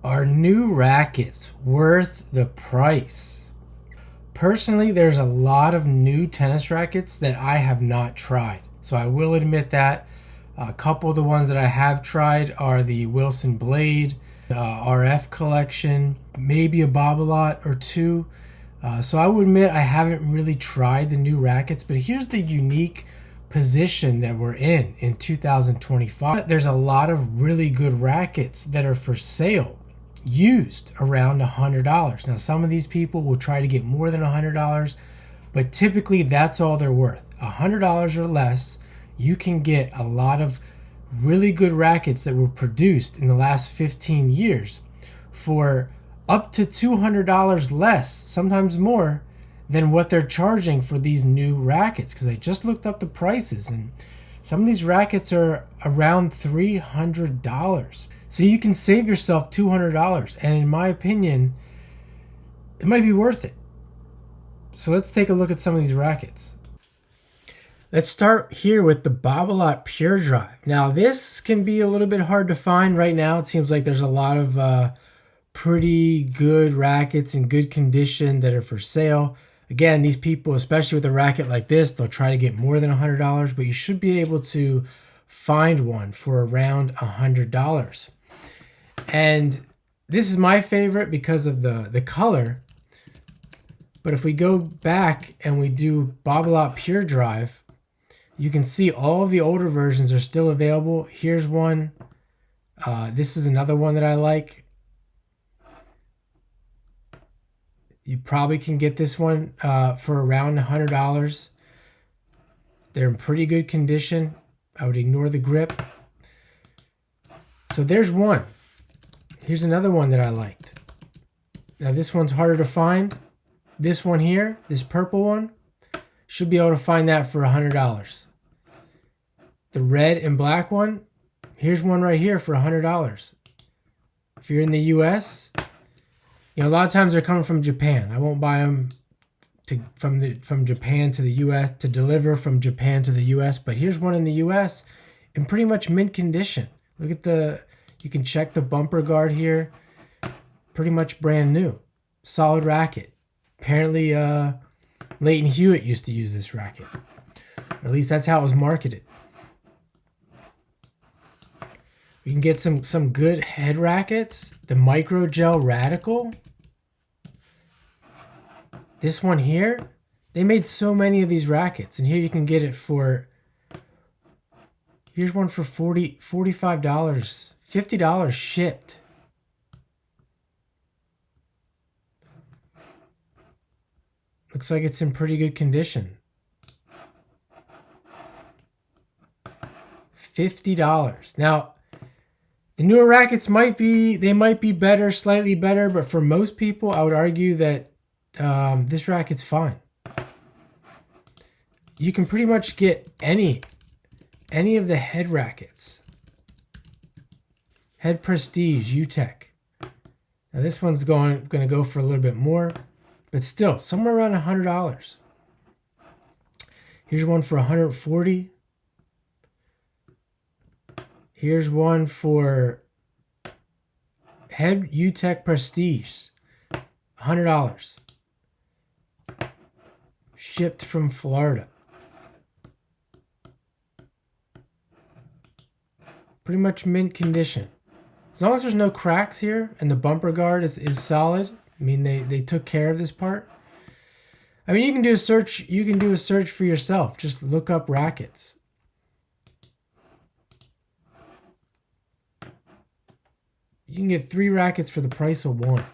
Are new rackets worth the price? Personally, there's a lot of new tennis rackets that I have not tried. So I will admit that. A couple of the ones that I have tried are the Wilson Blade, RF collection, maybe a Babolat or two. So I would admit I haven't really tried the new rackets, but here's the unique position that we're in 2025. There's a lot of really good rackets that are for sale, used around $100. Now, some of these people will try to get more than $100, but typically that's all they're worth. $100 or less, you can get a lot of really good rackets that were produced in the last 15 years for up to $200 less, sometimes more, than what they're charging for these new rackets, because I just looked up the prices and some of these rackets are around $300. So you can save yourself $200, and in my opinion, it might be worth it. So let's take a look at some of these rackets. Let's start here with the Babolat Pure Drive. Now this can be a little bit hard to find right now. It seems like there's a lot of pretty good rackets in good condition that are for sale. Again, these people, especially with a racket like this, they'll try to get more than $100, but you should be able to find one for around $100. And this is my favorite because of the color. But if we go back and we do Babolat Pure Drive, you can see all of the older versions are still available. Here's one. This is another one that I like. You probably can get this one for around $100. They're in pretty good condition. I would ignore the grip. So there's one. Here's another one that I liked. Now this one's harder to find. This one here, this purple one, should be able to find that for $100. The red and black one, here's one right here for $100. If you're in the US, you know, a lot of times they're coming from Japan. I won't buy them from Japan to the US, to deliver from Japan to the US, but here's one in the US in pretty much mint condition. Look at you can check the bumper guard here. Pretty much brand new. Solid racket. Apparently Leighton Hewitt used to use this racket. Or at least that's how it was marketed. You can get some good head rackets. The Microgel Radical. This one here, they made so many of these rackets, and here you can get it for, here's one for $45, $50 shipped. Looks like it's in pretty good condition. $50. Now, the newer rackets might be better, slightly better, but for most people, I would argue that this racket's fine. You can pretty much get any of the head rackets. Head Prestige, Youtek. Now this one's going to go for a little bit more, but still somewhere around $100. Here's one for $140. Here's one for Head Youtek Prestige, $100. Shipped from Florida. Pretty much mint condition. As long as there's no cracks here and the bumper guard is solid. I mean, they took care of this part. I mean, you can do a search for yourself. Just look up rackets. You can get 3 rackets for the price of 1.